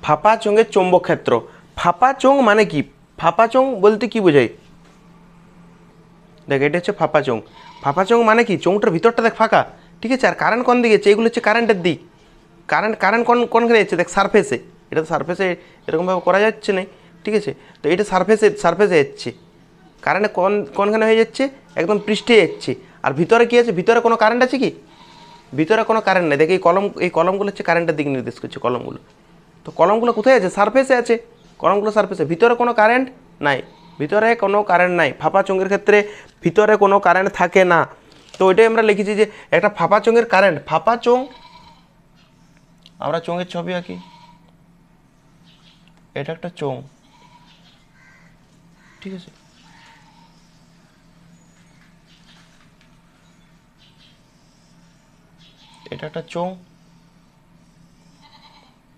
ফাঁপা চোঙের চৌম্বক ক্ষেত্র। ফাঁপা চোঙ মানে কি? ফাঁপা চোঙ বলতে কি বোঝায়? দেখ, এটা হচ্ছে ফাঁপা চোঙ। ফাঁপা চোঙ মানে কি? চোঙটার ভিতরটা দেখ ফাঁকা, ঠিক আছে। আর কারেন্ট কোন দিকে যাচ্ছে? এগুলো হচ্ছে কারেন্টের দিক। কারেন্ট কোনখানে যাচ্ছে? দেখ, সারফেসে। এটা তো সারফেসে এরকমভাবে করা যাচ্ছে না, ঠিক আছে। তো এটা সারফেসে যাচ্ছে। কারেন্ট কোনখানে হয়ে যাচ্ছে? একদম পৃষ্ঠে যাচ্ছে। আর ভিতরে কি আছে? ভিতরে কোনো কারেন্ট আছে কি? ভিতরে কোনো কারেন্ট নেই। দেখ, এই কলমগুলো হচ্ছে কারেন্টের দিক নির্দেশ করছে, কলমগুলো। তো কলমগুলো কোথায় আছে? সারফেসে আছে। কলমগুলো সারফেসে, ভিতরে কোনো কারেন্ট নাই। ভিতরে কোনো কারেন্ট নাই। ফাঁপা চোঙের ক্ষেত্রে ভিতরে কোনো কারেন্ট থাকে না। তো ওইটাই আমরা লিখেছি যে একটা ফাঁপা চোঙের কারেন্ট। ফাঁপা চোঙ, আমরা চোঙের ছবি আঁকি। এটা একটা চোঙ, ঠিক আছে। এটা একটা চোঙ,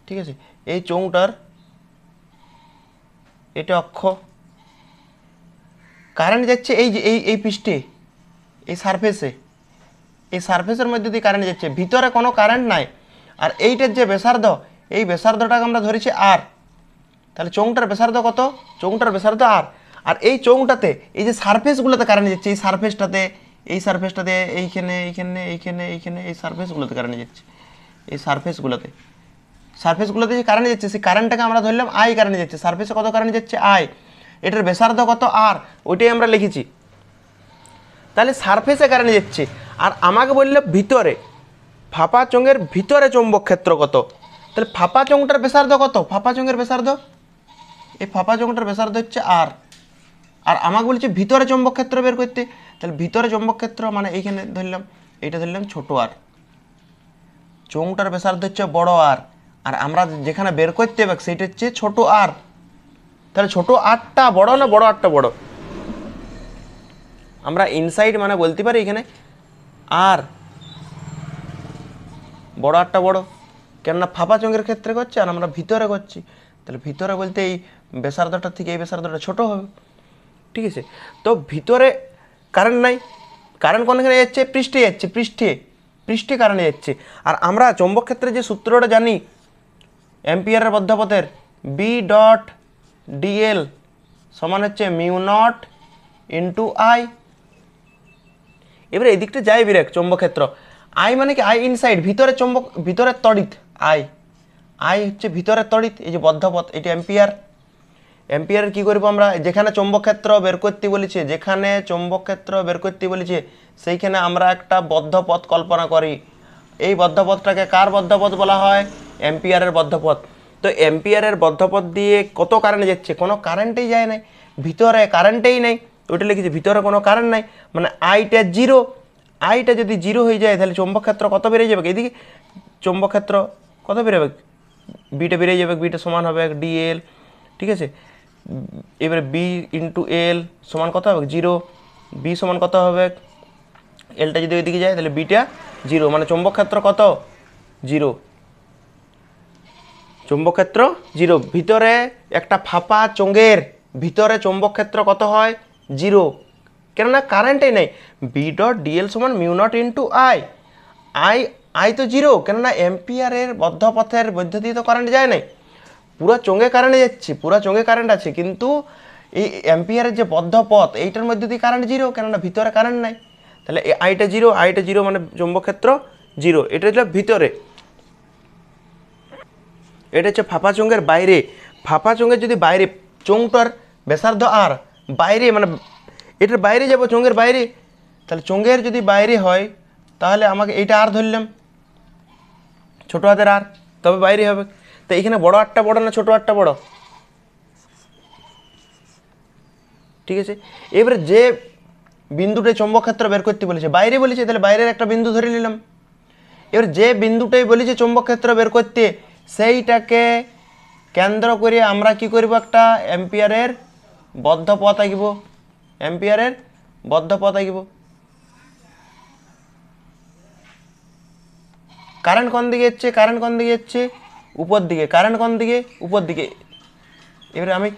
ঠিক আছে। এই চোঙটার এটা অক্ষ, কারেন্ট যাচ্ছে এই যে এই পৃষ্ঠে, এই সারফেসে। এই সারফেসের মধ্যে দিয়ে কারেন্ট যাচ্ছে, ভিতরে কোনো কারেন্ট নাই। আর এইটার যে ব্যাসার্ধ, এই ব্যাসার্ধটাকে আমরা ধরেছি আর। তাহলে চোঙটার ব্যাসার্ধ কত? চোঙটার ব্যাসার্ধ আর। আর এই চোঙটাতে এই যে সারফেসগুলোতে কারেন্ট যাচ্ছে, এই সারফেসটাতে, এইখানে এইখানে এইখানে এইখানে এই সারফেসগুলোতে কারেন্ট যাচ্ছে। এই সারফেসগুলোতে যে কারেন্ট যাচ্ছে, সেই কারেন্টটাকে আমরা ধরলাম আই কারেন্ট যাচ্ছে। সারফেসে কত কারেন্ট যাচ্ছে? আই। এটার ব্যাসার্ধ কত? আর। ওইটাই আমরা লিখেছি। তাহলে সারফেসে কারেন্ট যাচ্ছে। আর আমাকে বললো ভিতরে, ফাঁপা চোঙের ভিতরে চৌম্বক ক্ষেত্র কত? তাহলে ফাঁপা চোঙটার ব্যাসার্ধ কত? ফাঁপা চোঙের ব্যাসার্ধ, এই ফাঁপা চোঙটার ব্যাসার্ধ হচ্ছে আর। আর আমাকে বলছে ভিতরে চৌম্বক ক্ষেত্র বের করতে। তাহলে ভিতরে চৌম্বক ক্ষেত্র মানে এইখানে ধরলাম, এইটা ধরলাম ছোট আর। চোঙটার ব্যাসার্ধ হচ্ছে বড় আর। আর আমরা যেখানে বের করতে হবে সেইটা হচ্ছে ছোট আর। তাহলে ছোট আরটা বড় না বড় আরটা বড়? আমরা ইনসাইড মানে বলতে পারি এখানে আর বড় আরটা বড়, কেননা ফাঁপা চোঙের ক্ষেত্রে করছে আর আমরা ভিতরে করছি। তাহলে ভিতরে বলতে এই ব্যাসার্ধটার থেকে এই ব্যাসার্ধটা ছোট হবে, ঠিক আছে। তো ভিতরে কারেন্ট নাই। কারেন্ট কোনখানে যাচ্ছে? পৃষ্ঠে যাচ্ছে। পৃষ্ঠে কারেন্ট যাচ্ছে। আর আমরা চৌম্বক ক্ষেত্রে যে সূত্রটা জানি অ্যাম্পিয়ারের বদ্ধপথের, বি ডট ডিএল সমান হচ্ছে মিউ নট ইন্টু আই। এবারে এই দিকটা যাই বিরেক চৌম্বক ক্ষেত্র। আই মানে কি? আই ইনসাইড, ভিতরের তড়িৎ। আই হচ্ছে ভিতরের তড়িৎ। এই যে বদ্ধপথ, এটি অ্যাম্পিয়ারের কি করবো আমরা? যেখানে চৌম্বক ক্ষেত্র বের করতে বলেছে, সেইখানে আমরা একটা বদ্ধপথ কল্পনা করি। এই বদ্ধপথটাকে কার বদ্ধপথ বলা হয়? অ্যাম্পিয়ারের বদ্ধপথ। তো অ্যাম্পিয়ারের বদ্ধপথ দিয়ে কত কারেন্ট যাচ্ছে? কোনো কারেন্টই যায় নাই, ভিতরে কারেন্টেই নেই। ওইটা লিখেছি ভিতরে কোনো কারেন্ট নাই, মানে আইটা জিরো। আইটা যদি জিরো হয়ে যায় তাহলে চৌম্বক ক্ষেত্র কত বেড়ে যাবে? এদিকে চৌম্বক ক্ষেত্র কত বেরোবে? বিটা বেড়ে যাবে। বিটা সমান হবে ডিএল, ঠিক আছে। এবারে বি ইন্টু এল সমান কত হবে? জিরো। বি সমান কত হবে? এলটা যদি ওইদিকে যায় তাহলে বিটা জিরো, মানে চৌম্বক ক্ষেত্র কত? জিরো। চৌম্বক ক্ষেত্র জিরো। ভিতরে একটা ফাঁপা চোঙের ভিতরে চৌম্বক ক্ষেত্র কত হয়? জিরো, কেননা কারেন্টই নেই। বি ডট ডিএল সমান mu naught into I. I তো জিরো, কেননা অ্যাম্পিয়ারের বদ্ধপথের মধ্য দিয়ে তো কারেন্ট যায় নাই। পুরো চোঙে কারেন্ট যাচ্ছে, পুরো চোঙে কারেন্ট আছে, কিন্তু এই অ্যাম্পিয়ারের যে বদ্ধপথ এইটার মধ্যে দিয়ে কারেন্ট জিরো, কেননা ভিতরে কারেন্ট নাই। তাহলে আইটা জিরো মানে চৌম্বক ক্ষেত্র জিরো। এটা হচ্ছে ভিতরে, এটা হচ্ছে ফাঁপা চোঙের বাইরে। ফাঁপা চোঙের যদি বাইরে, চোঙটার ব্যাসার্ধ আর, বাইরে মানে এটার বাইরে যাব, চোঙের বাইরে। তাহলে চোঙের যদি বাইরে হয় তাহলে আমাকে এইটা আর ধরলাম, ছোট হাতের আর, তবে বাইরে হবে। তো এখানে বড় আরটা বড় না ছোট আরটা বড়? ঠিক আছে। এবারে যে বিন্দুটাই চৌম্বক ক্ষেত্র বের করতে বলেছে, বাইরে বলেছে, তাহলে বাইরের একটা বিন্দু ধরে নিলাম। এবার যে বিন্দুটাই বলেছে চৌম্বক ক্ষেত্র বের করতে, সেইটাকে কেন্দ্র করে আমরা কি করব? একটা অ্যাম্পিয়ারের বদ্ধপথ আঁকব। অ্যাম্পিয়ারের বদ্ধপথ আঁকব। কারেন্ট কোন দিকে যাচ্ছে? কারেন্ট কোন দিকে যাচ্ছে? উপর দিকে। কারেন্ট কোন দিকে? উপর দিকে। এবারে আমি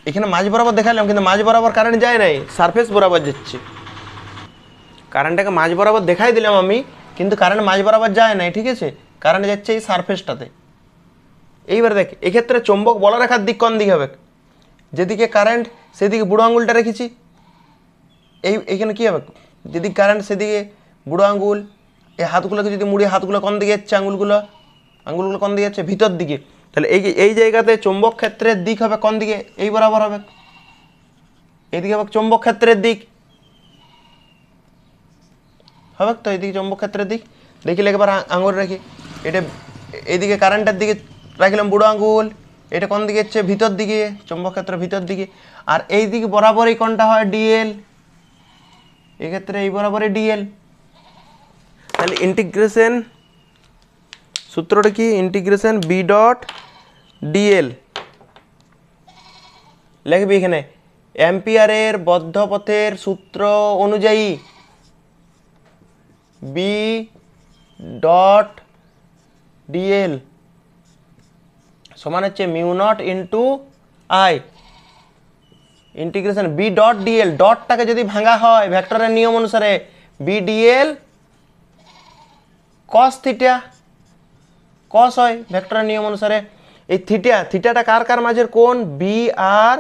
এখানে মাঝ বরাবর দেখালাম, কিন্তু মাঝ বরাবর কারেন্ট যায় নাই, সারফেস বরাবর যাচ্ছে। কারেন্টটাকে মাঝ বরাবর দেখাই দিলাম আমি, কিন্তু কারেন্ট মাঝ বরাবর যায় নাই, ঠিক আছে। কারেন্ট যাচ্ছে এই সারফেসটাতে। এইবার দেখ এক্ষেত্রে চৌম্বক বলরেখার দিক কোন দিকে হবে? যেদিকে কারেন্ট সেদিকে বুড়ো আঙুলটা রেখেছি, এইখানে কী হবে? যেদিকে কারেন্ট সেদিকে বুড়ো আঙুল। এই হাতগুলোকে যদি মুড়ি, হাতগুলো কোন দিকে যাচ্ছে? আঙুলগুলো কোন দিকে যাচ্ছে? ভিতর দিকে। তাহলে এই জায়গাতে চৌম্বক ক্ষেত্রের দিক হবে কোন দিকে? এই বরাবর হবে, এইদিকে হবে চৌম্বক ক্ষেত্রের দিক হবে তো, এইদিকে চৌম্বক ক্ষেত্রের দিক। দেখিলে একবার আঙুল রাখি, এটা এইদিকে কারেন্টের দিকে রাখলাম বুড়ো আঙুল, এটা কোন দিকে যাচ্ছে? ভিতর দিকে, চৌম্বক ক্ষেত্রের ভিতর দিকে। আর এই দিকে বরাবরই কোনটা হয়? ডিএল। এক্ষেত্রে এই বরাবরই ডিএল। তাহলে ইন্টিগ্রেশন সূত্রটা কি? ইন্টিগ্রেশন বি ডট ডিএল লিখবি এখানে অ্যাম্পিয়ারের বদ্ধ পথের সূত্র অনুযায়ী বি ডট ডিএল সমান হচ্ছে mu naught into I. Integration B dot DL, ডটটাকে যদি ভাঙা হয় ভেক্টরের নিয়ম অনুসারে B DL cos theta, cos হয় ভেক্টরের নিয়ম অনুসারে। এই থিটাটা কার কার মাঝের কোণ? বি আর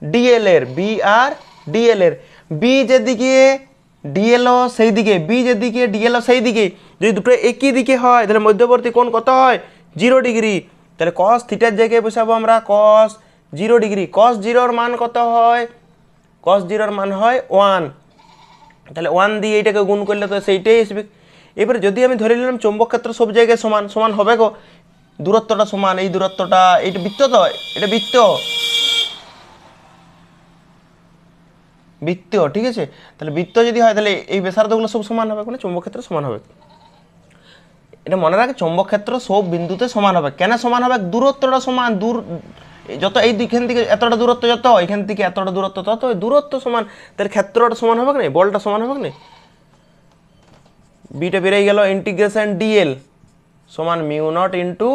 ডিএল এর, বি আর ডিএল এর। বি যেদিকে ডিএলও সেই দিকে, বি যেদিকে ডিএলও সেই দিকে, যদি দুটো একই দিকে হয় তাহলে মধ্যবর্তী কোণ কত হয়? 0 ডিগ্রি। তাহলে কস থিটার জায়গায় বসাবো আমরা কস 0 ডিগ্রি। কস 0-র মান কত হয়? কস 0-র মান হয় 1। তাহলে 1 দিয়ে এইটাকে গুণ করলে তো সেইটাই আসবে। এবারে যদি আমি ধরে নিলাম চৌম্বক ক্ষেত্র সব জায়গায় সমান সমান হবে গো, দূরত্বটা সমান, এই দূরত্বটা, এইটা বৃত্ত তো, এটা বৃত্ত, ঠিক আছে। তাহলে বৃত্ত যদি হয় তাহলে এই ব্যাসার্ধগুলো সব সমান হবে, মানে চৌম্বক ক্ষেত্র সমান হবে। এটা মনে রাখে, চৌম্বক ক্ষেত্র সব বিন্দুতে সমান হবে। কেন সমান হবে? দূরত্বটা সমান, যত এই এখান থেকে এতটা দূরত্ব, যত এখান থেকে এতটা দূরত্ব, তত দূরত্ব সমান, তাহলে ক্ষেত্রটা সমান হবে না, বলটা সমান হবে না। বিটা বেরিয়ে গেল, ইন্টিগ্রেশন ডিএল সমান mu naught into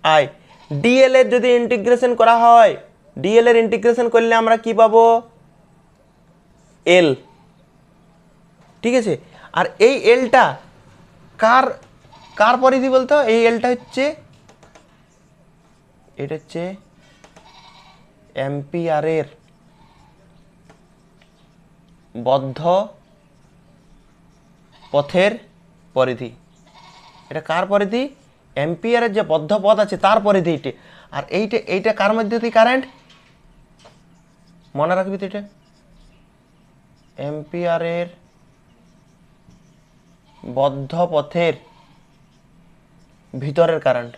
I. DL এর যদি ইন্টিগ্রেশন করা হয়, ডিএল এর ইন্টিগ্রেশন করলে আমরা কি পাবো? এল, ঠিক আছে। আর এই এলটা কার কার পরিধি বলতো? এই এলটা হচ্ছে, এটা হচ্ছে অ্যাম্পিয়ারের বদ্ধ পথের পরিধি। এটা কার পরিধি? অ্যাম্পিয়ারের যে বদ্ধ পথ আছে তার পরিধি এইটা। আর এইটা কার মধ্যে দিয়ে কারেন্ট? মনে রাখবি তো, এটা অ্যাম্পিয়ারের বদ্ধ পথের ভিতরের কারেন্ট।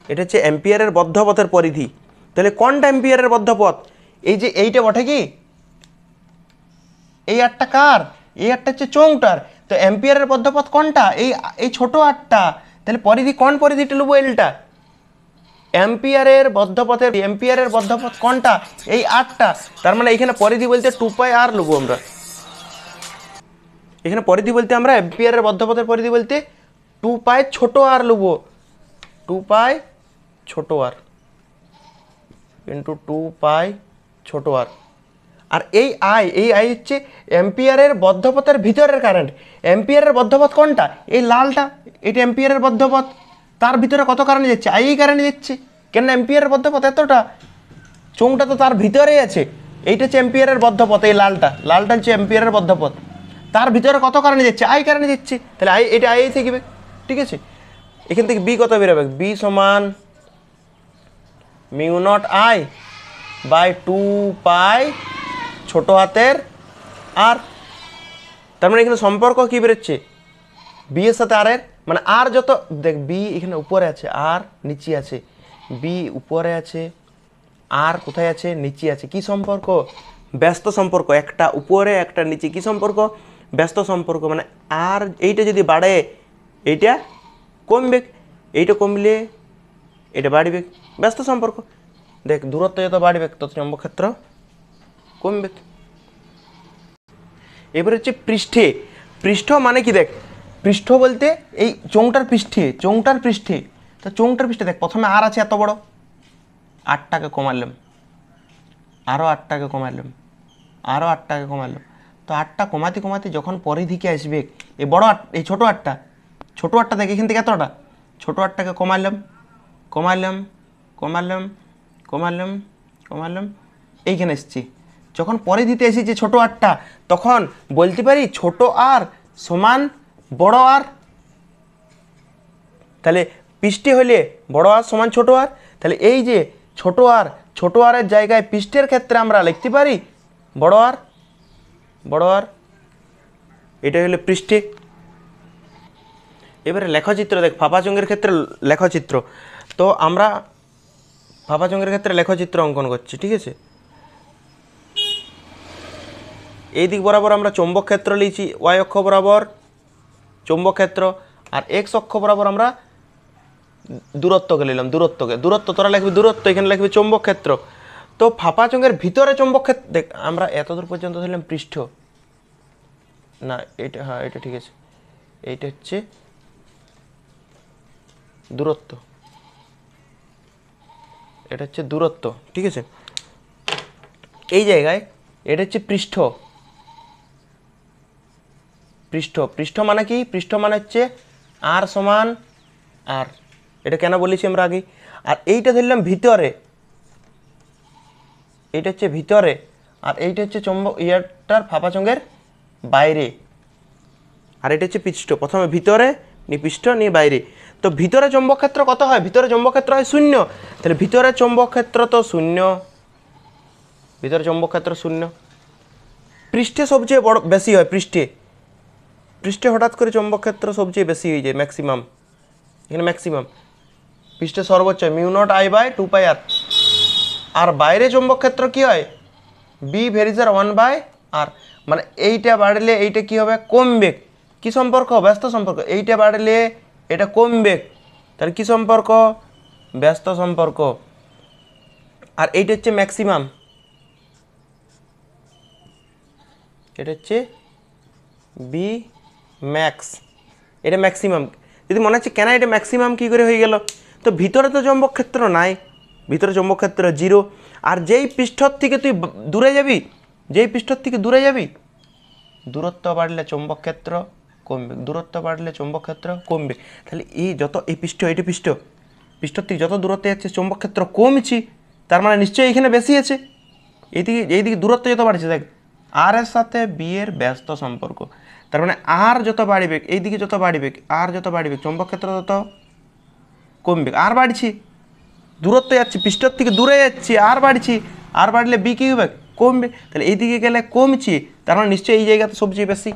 এটা হচ্ছে অ্যাম্পিয়ারের বদ্ধ পথের পরিধি। তাহলে কোনটা অ্যাম্পিয়ারের বদ্ধ পথ? এই যে এইটা বটে কি? এই আটটা কার? এই আটটা হচ্ছে চৌংটার। তো অ্যাম্পিয়ারের বদ্ধ পথ কোনটা? এই ছোট আটটা। তাহলে পরিধি কোন পরিধিটা নেবো? এলটা। অ্যাম্পিয়ারের বদ্ধপথ কোনটা? এই 8টা। তার মানে এখানে পরিধি বলতে 2π আর নেবো আমরা। এখানে পরিধি বলতে আমরা অ্যাম্পিয়ারের বদ্ধপথের পরিধি বলতে 2π ছোট আর নেবো, 2π ছোট আর ইন্টু 2π ছোট আর। আর এই আই হচ্ছে অ্যাম্পিয়ারের বদ্ধপথের ভিতরের কারেন্ট। অ্যাম্পিয়ারের বদ্ধপথ কোনটা? এই লালটা, এটা অ্যাম্পিয়ারের বদ্ধপথ। তার ভিতরে কত কারেন্ট যাচ্ছে? এই কারেন্ট যাচ্ছে। কেন? অ্যাম্পিয়ারের বদ্ধপথ এতটা, চোঙটা তো তার ভিতরেই আছে। এইটা হচ্ছে অ্যাম্পিয়ারের বদ্ধপথ, এই লালটা হচ্ছে অ্যাম্পিয়ারের বদ্ধপথ। তার ভিতরে কত কারেন্ট যাচ্ছে? কারেন্ট যাচ্ছে। তাহলে এটা থাকবে, ঠিক আছে। এখান থেকে বি কত বেরোবে? বি সমান মিউ নট আই বাই 2π ছোট হাতের আর। তার মানে এখানে সম্পর্ক কি বেরোচ্ছে? বি এর সাথে আর এর, মানে আর যত, দেখ বি এখানে উপরে আছে, আর নিচে আছে। বি উপরে আছে, আর কোথায় আছে? নিচে আছে। কি সম্পর্ক? ব্যস্ত সম্পর্ক। একটা উপরে একটা নিচে। কি সম্পর্ক? ব্যস্ত সম্পর্ক। মানে আর এইটা যদি বাড়ে এইটা কমবে, এইটা কমলে এটা বাড়বে, ব্যস্ত সম্পর্ক। দেখ দূরত্ব যত বাড়বে তত চৌম্বক ক্ষেত্র কমবে। এবার হচ্ছে পৃষ্ঠ মানে কি? দেখ পৃষ্ঠ বলতে এই চোঙটার পৃষ্ঠে, তো চোঙটার পৃষ্ঠে দেখ প্রথমে আর আছে এত বড়, 8টাকে কমালাম, আরও 8টাকে কমালাম, আরও 8টাকে কমালাম। তো 8টা কমাতে কমাতে যখন পরিধিকে আসবে, এই বড় আট, এই ছোটো আটটা দেখ এখান থেকে এতটা ছোটো আটটাকে কমালাম কমালাম কমালাম কমালাম কমালাম, এইখানে এসছি। যখন পরে দিতে এসেছি ছোটো আটটা, তখন বলতে পারি ছোট আর সমান বড় আর। তাহলে পৃষ্ঠে হলে বড় আর সমান ছোট আর, তাহলে এই যে ছোট আরের জায়গায় পৃষ্ঠের ক্ষেত্রে আমরা লিখতে পারি বড় আর। এটাই হলো পৃষ্ঠে। এবারে লেখচিত্র দেখ, ফাঁপাচঙ্গের ক্ষেত্রে লেখচিত্র। তো আমরা ফাঁপাচঙ্গের ক্ষেত্রে লেখচিত্র অঙ্কন করছি, ঠিক আছে। এই দিক বরাবর আমরা চৌম্বক ক্ষেত্র লিখছি, ওয়াই অক্ষ বরাবর চৌম্বক ক্ষেত্র, আর এক্স অক্ষ বরাবর আমরা দূরত্বকে নিলাম, দূরত্ব তোরা লিখবি দূরত্ব, এখানে লিখবি চৌম্বক ক্ষেত্র। তো ফাঁপাচঙ্গের ভিতরে চৌম্বক ক্ষেত্র দেখ, আমরা এতদূর পর্যন্ত ধরলাম পৃষ্ঠ, না এটা, হ্যাঁ এটা ঠিক আছে, এইটা হচ্ছে দূরত্ব, এটা হচ্ছে দূরত্ব, ঠিক আছে। এই জায়গায় এটা হচ্ছে পৃষ্ঠ, পৃষ্ঠ মানে কি? পৃষ্ঠ মানে হচ্ছে আর সমান আর, এটা কেন বলেছি আমরা আগে। আর এইটা ধরলাম ভিতরে, এইটা হচ্ছে ভিতরে, আর এইটা হচ্ছে চৌম্বক ইয়ারটার ফাঁপাচঙ্গের বাইরে, আর এটা হচ্ছে পৃষ্ঠ। প্রথমে ভিতরে নি পৃষ্ঠ নি বাইরে। তো ভিতরে চৌম্বক ক্ষেত্র কত হয়? ভিতরে চৌম্বক ক্ষেত্র হয় 0। তাহলে ভিতরে চৌম্বক ক্ষেত্র তো 0, ভিতরে চৌম্বক ক্ষেত্র 0। পৃষ্ঠে সবচেয়ে বড় বেশি হয়, পৃষ্ঠে হঠাৎ করে চৌম্বক ক্ষেত্র সবচেয়ে বেশি হয়ে যায়, ম্যাক্সিমাম, এখানে ম্যাক্সিমাম। পৃষ্ঠে সর্বোচ্চ μ0I/2πr। আর বাইরে চৌম্বক ক্ষেত্র কি হয়? B(1/r)। মানে এইটা বাড়লে এইটা কি হবে? কমবে। কি সম্পর্ক? ব্যস্ত সম্পর্ক। এইটা বাড়লে এটা কমবে, তাহলে কি সম্পর্ক? ব্যস্ত সম্পর্ক। আর এইটা হচ্ছে ম্যাক্সিমাম, এটা হচ্ছে বি ম্যাক্স, এটা ম্যাক্সিমাম। যদি মনে হচ্ছে কেন এটা ম্যাক্সিমাম কী করে হয়ে গেল, তো ভিতরে তো চৌম্বক ক্ষেত্র নাই, ভিতরে চৌম্বক ক্ষেত্র 0। আর যেই পৃষ্ঠর থেকে তুই দূরে যাবি, দূরত্ব বাড়লে চৌম্বক ক্ষেত্র কমবে, দূরত্ব বাড়লে চৌম্বক ক্ষেত্র কমবে। তাহলে এই যত এই পৃষ্ঠর থেকে যত দূরত্বে যাচ্ছে চৌম্বক ক্ষেত্র কমছি, তার মানে নিশ্চয়ই এইখানে বেশি আছে। এইদিকে দূরত্ব যত বাড়ছে, দেখ আর এর সাথে বি এর ব্যস্ত সম্পর্ক, তার মানে আর যত বাড়বে, এইদিকে যত বাড়বে, আর যত বাড়বে চৌম্বক ক্ষেত্র তত কমবে। আর বাড়ছি, দূরত্ব যাচ্ছি, পৃষ্ঠর থেকে দূরে যাচ্ছি, আর বাড়ছি, আর বাড়লে বি কী হবে? কমবে। তাহলে এইদিকে গেলে কমছি, তার মানে নিশ্চয়ই এই জায়গাতে সবচেয়ে বেশি।